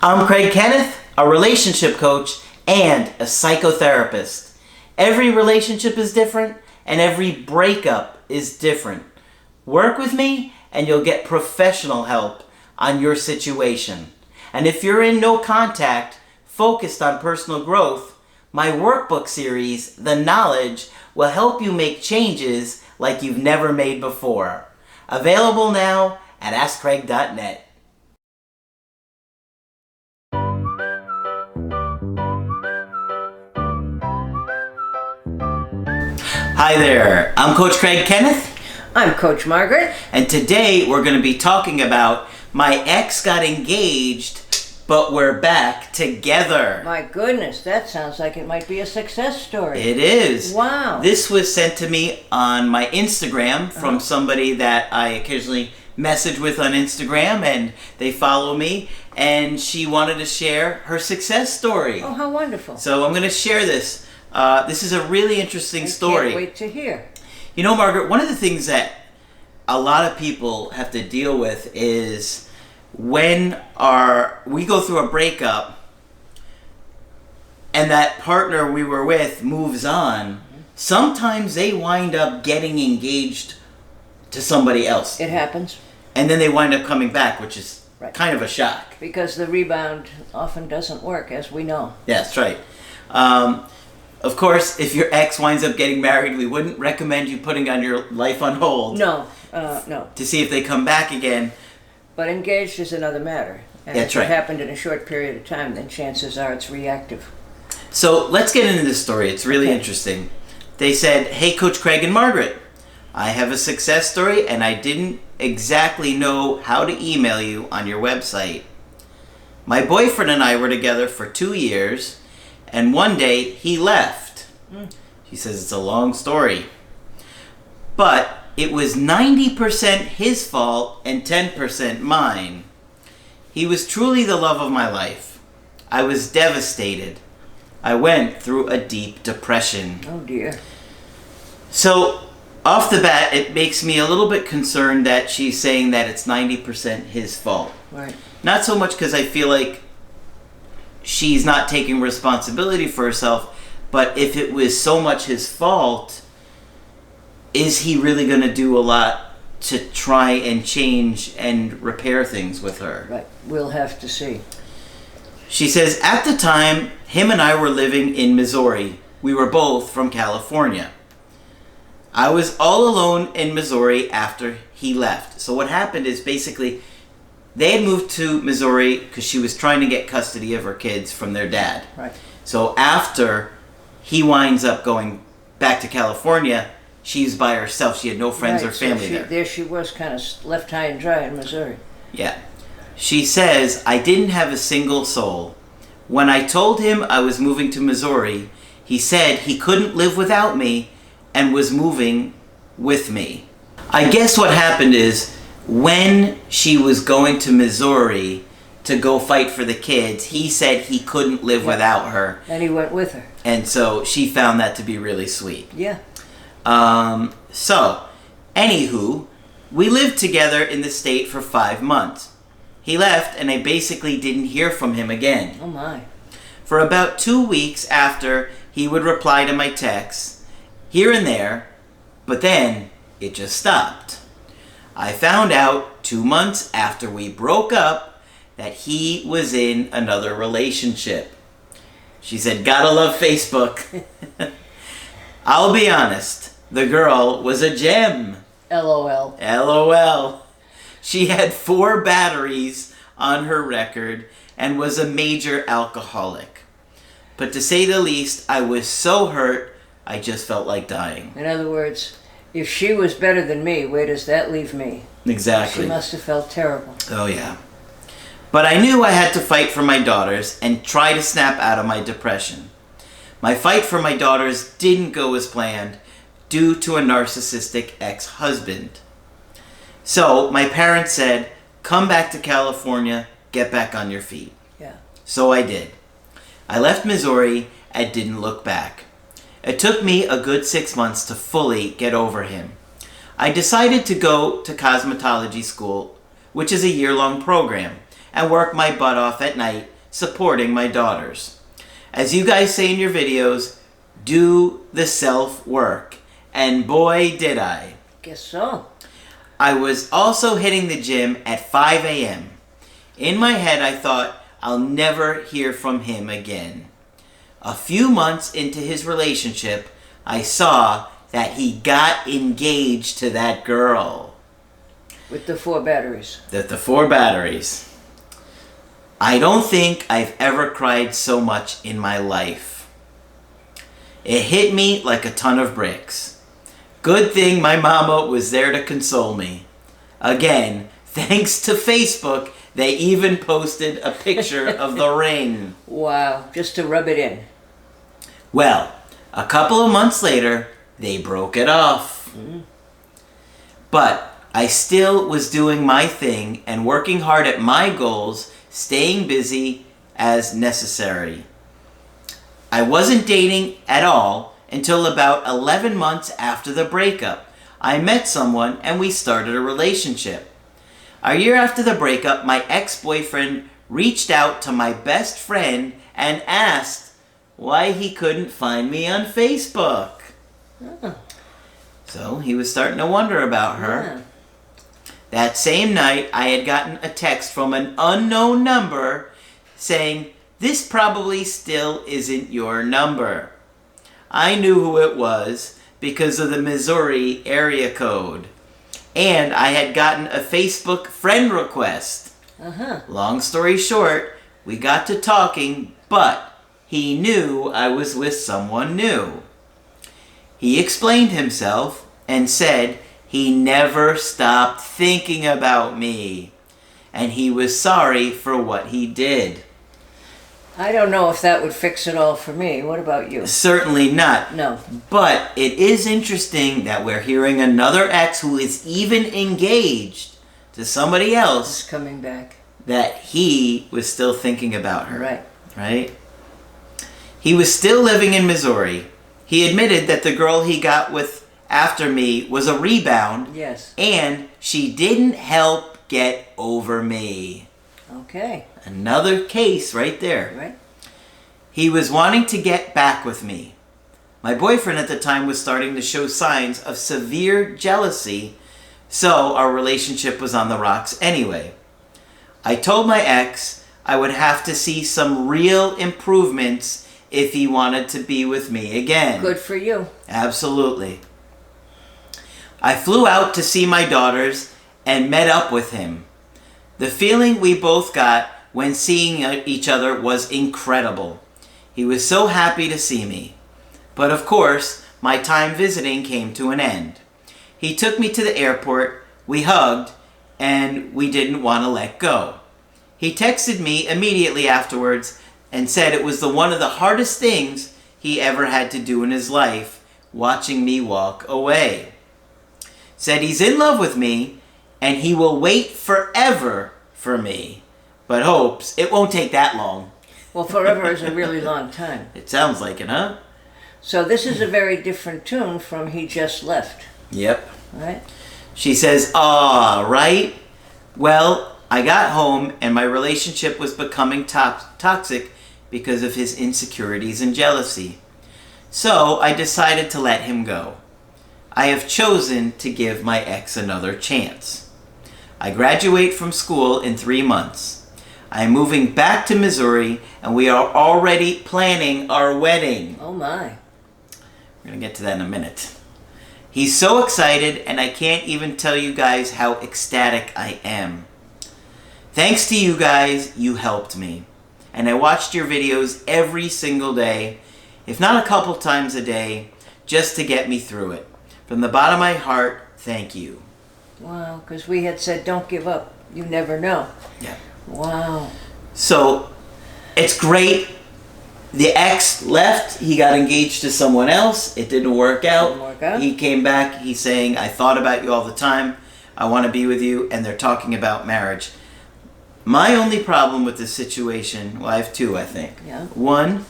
I'm Craig Kenneth, a relationship coach and a psychotherapist. Every relationship is different and every breakup is different. Work with me and you'll get professional help on your situation. And if you're in no contact, focused on personal growth, my workbook series, The Knowledge, will help you make changes like you've never made before. Available now at AskCraig.net. Hi there, I'm Coach Craig Kenneth. I'm Coach Margaret. And today we're going to be talking about my ex got engaged, but we're back together. My goodness, that sounds like it might be a success story. It is. Wow. This was sent to me on my Instagram from somebody that I occasionally message with on Instagram, and they follow me, and she wanted to share her success story. Oh, how wonderful. So I'm going to share this. This is a really interesting story. Can't wait to hear. You know, Margaret, one of the things that a lot of people have to deal with is when we go through a breakup and that partner we were with moves on, sometimes they wind up getting engaged to somebody else. It happens. And then they wind up coming back, which is Right. kind of a shock. Because the rebound often doesn't work, as we know. Yeah, that's right. Of course, if your ex winds up getting married, we wouldn't recommend you putting on your life on hold. No. To see if they come back again. But engaged is another matter. And That's if right. it happened in a short period of time, then chances are it's reactive. So let's get into this story. It's really interesting. They said, "Hey, Coach Craig and Margaret, I have a success story and I didn't exactly know how to email you on your website. My boyfriend and I were together for 2 years and one day he left." She says it's a long story. "But it was 90% his fault and 10% mine. He was truly the love of my life. I was devastated. I went through a deep depression." Oh, dear. So, off the bat, it makes me a little bit concerned that she's saying that it's 90% his fault. Right. Not so much because I feel like she's not taking responsibility for herself, but if it was so much his fault, is he really going to do a lot to try and change and repair things with her? Right. We'll have to see. She says, "At the time, him and I were living in Missouri. We were both from California. I was all alone in Missouri after he left." So what happened is basically they had moved to Missouri because she was trying to get custody of her kids from their dad. Right. So after he winds up going back to California, she's by herself. She had no friends or family there. There she was, kind of left high and dry in Missouri. Yeah. She says, "I didn't have a single soul. When I told him I was moving to Missouri, he said he couldn't live without me and was moving with me." I guess what happened is when she was going to Missouri to go fight for the kids, he said he couldn't live without her. And he went with her. And so she found that to be really sweet. Yeah. So, anywho, we lived together in the state for 5 months. He left and I basically didn't hear from him again. Oh, my. For about 2 weeks after, he would reply to my texts, here and there, but then it just stopped. I found out 2 months after we broke up that he was in another relationship. She said, "Gotta love Facebook." I'll be honest, the girl was a gem. LOL. LOL. She had 4 batteries on her record and was a major alcoholic. But to say the least, I was so hurt, I just felt like dying. In other words, if she was better than me, where does that leave me? Exactly. She must have felt terrible. Oh, yeah. But I knew I had to fight for my daughters and try to snap out of my depression. My fight for my daughters didn't go as planned due to a narcissistic ex-husband. So my parents said, "Come back to California, get back on your feet." Yeah. So I did. I left Missouri and didn't look back. It took me a good 6 months to fully get over him. I decided to go to cosmetology school, which is a year-long program, and work my butt off at night supporting my daughters. As you guys say in your videos, do the self-work. And boy, did I. Guess so. I was also hitting the gym at 5 a.m. In my head, I thought, I'll never hear from him again. A few months into his relationship, I saw that he got engaged to that girl. With the 4 batteries. The 4 batteries. I don't think I've ever cried so much in my life. It hit me like a ton of bricks. Good thing my mama was there to console me. Again, thanks to Facebook, they even posted a picture of the ring. Wow, just to rub it in. Well, a couple of months later, they broke it off. But I still was doing my thing and working hard at my goals, staying busy as necessary. I wasn't dating at all until about 11 months after the breakup. I met someone and we started a relationship. A year after the breakup, my ex-boyfriend reached out to my best friend and asked why he couldn't find me on Facebook. Oh. So he was starting to wonder about her. Yeah. That same night, I had gotten a text from an unknown number saying, "This probably still isn't your number." I knew who it was because of the Missouri area code. And I had gotten a Facebook friend request. Long story short, we got to talking, but he knew I was with someone new. He explained himself and said he never stopped thinking about me, and he was sorry for what he did. I don't know if that would fix it all for me. What about you? Certainly not. No. But it is interesting that we're hearing another ex who is even engaged to somebody else, It's coming back. that he was still thinking about her. Right. Right? He was still living in Missouri. He admitted that the girl he got with after me was a rebound. Yes. And she didn't help get over me. Okay. Another case right there. Right. He was wanting to get back with me. My boyfriend at the time was starting to show signs of severe jealousy, so our relationship was on the rocks anyway. I told my ex I would have to see some real improvements if he wanted to be with me again. Good for you. Absolutely. I flew out to see my daughters and met up with him. The feeling we both got when seeing each other was incredible. He was so happy to see me. But of course, my time visiting came to an end. He took me to the airport, we hugged, and we didn't want to let go. He texted me immediately afterwards and said it was one of the hardest things he ever had to do in his life, watching me walk away. Said he's in love with me and he will wait forever for me, but hopes it won't take that long. Well, forever is a really long time. It sounds like it, huh? So this is a very different tune from He Just Left, Yep. right? She says, right? Well, I got home and my relationship was becoming toxic because of his insecurities and jealousy. So I decided to let him go. I have chosen to give my ex another chance. I graduate from school in 3 months. I am moving back to Missouri and we are already planning our wedding. Oh my. We're going to get to that in a minute. He's so excited and I can't even tell you guys how ecstatic I am. Thanks to you guys, you helped me. And I watched your videos every single day, if not a couple times a day, just to get me through it. From the bottom of my heart, thank you. Wow, because we had said don't give up. You never know. Yeah. Wow. So, it's great. The ex left, he got engaged to someone else, it didn't work out. Didn't work out. He came back, he's saying, I thought about you all the time, I want to be with you, and they're talking about marriage. My only problem with this situation, well, I have two, I think. Yeah. One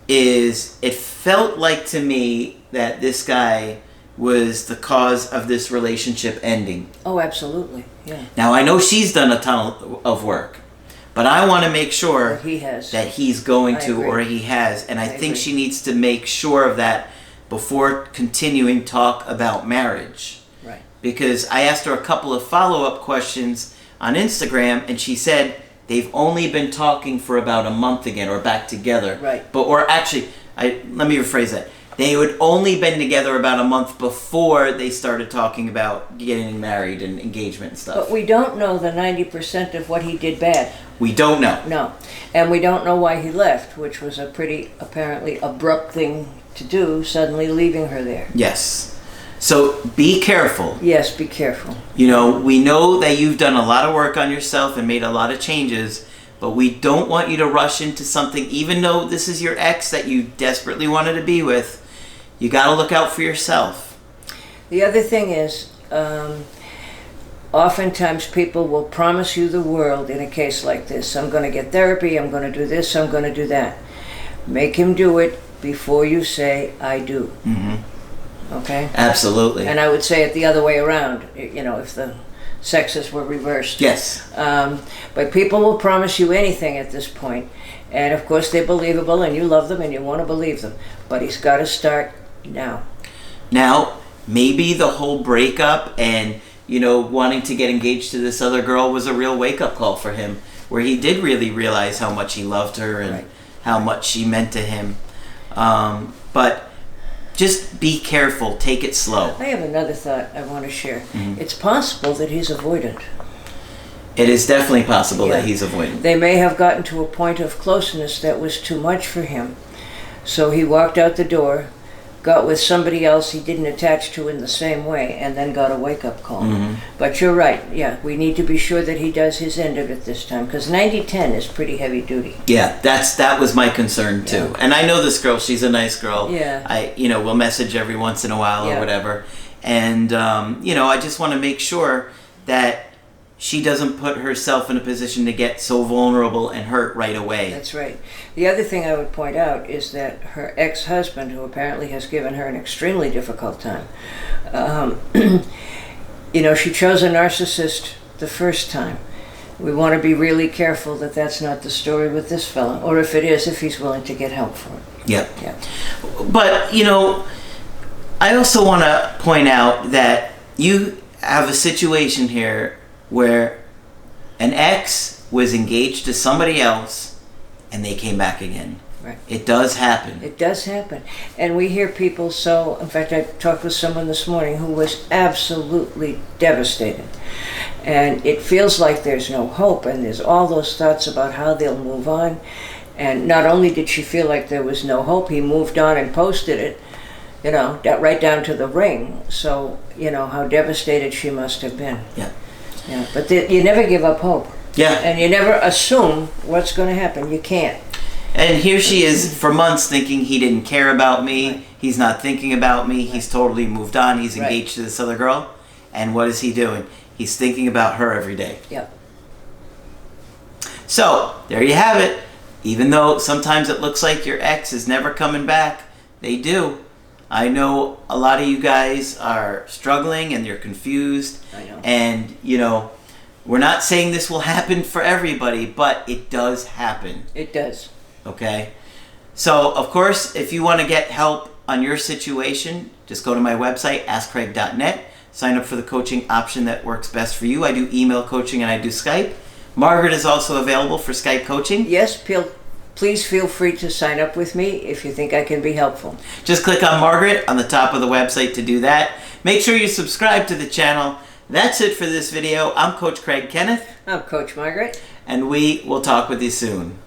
is it felt like to me that this guy was the cause of this relationship ending. Oh, absolutely. Yeah. Now, I know she's done a ton of work. But I want to make sure That he has. that he's going I to agree. or he has. And I think agree. she needs to make sure of that before continuing talk about marriage. Right. Because I asked her a couple of follow-up questions on Instagram, and she said they've only been talking for about a month again, or back together. Right. Or actually, let me rephrase that. They had only been together about a month before they started talking about getting married and engagement and stuff. But we don't know the 90% of what he did bad. We don't know. No. And we don't know why he left, which was a pretty apparently abrupt thing to do, suddenly leaving her there. Yes. So be careful. Yes, be careful. You know, we know that you've done a lot of work on yourself and made a lot of changes, but we don't want you to rush into something, even though this is your ex that you desperately wanted to be with. You got to look out for yourself. The other thing is, oftentimes people will promise you the world in a case like this. I'm going to get therapy, I'm going to do this, I'm going to do that. Make him do it before you say, I do. Mm-hmm. Okay? Absolutely. And I would say it the other way around, you know, if the sexes were reversed. Yes. But people will promise you anything at this point. And of course they're believable and you love them and you want to believe them. But he's got to start now. Now, maybe the whole breakup and, you know, wanting to get engaged to this other girl was a real wake-up call for him, where he did really realize how much he loved her and Right. how much she meant to him. But just be careful. Take it slow. I have another thought I want to share. Mhm. It's possible that he's avoidant. It is definitely possible that Yeah. he's avoidant. They may have gotten to a point of closeness that was too much for him. So he walked out the door, got with somebody else he didn't attach to in the same way, and then got a wake-up call. Mhm. But you're right, yeah, we need to be sure that he does his end of it this time, because 90-10 is pretty heavy duty. Yeah, that was my concern too. Yeah. And I know this girl; she's a nice girl. Yeah. We'll message every once in a while or Yeah. whatever. And I just want to make sure that she doesn't put herself in a position to get so vulnerable and hurt right away. That's right. The other thing I would point out is that her ex-husband, who apparently has given her an extremely difficult time, she chose a narcissist the first time. We want to be really careful that that's not the story with this fella, or if it is, if he's willing to get help for it. Yep. Yeah. But, I also want to point out that you have a situation here where an ex was engaged to somebody else and they came back again. Right. It does happen. It does happen. And we hear people in fact, I talked with someone this morning who was absolutely devastated. And it feels like there's no hope, and there's all those thoughts about how they'll move on. And not only did she feel like there was no hope, he moved on and posted it, right down to the ring. So, how devastated she must have been. Yeah. Yeah, but you never give up hope. Yeah. And you never assume what's going to happen. You can't. And here she is for months thinking he didn't care about me. Right. He's not thinking about me. He's totally moved on. He's Right. engaged to this other girl. And what is he doing? He's thinking about her every day. Yep. So, there you have it. Even though sometimes it looks like your ex is never coming back, they do. I know a lot of you guys are struggling and you're confused. I know. And, we're not saying this will happen for everybody, but it does happen. It does. Okay? So, of course, if you want to get help on your situation, just go to my website, askcraig.net. Sign up for the coaching option that works best for you. I do email coaching and I do Skype. Margaret is also available for Skype coaching. Yes, please feel free to sign up with me if you think I can be helpful. Just click on Margaret on the top of the website to do that. Make sure you subscribe to the channel. That's it for this video. I'm Coach Craig Kenneth. I'm Coach Margaret. And we will talk with you soon.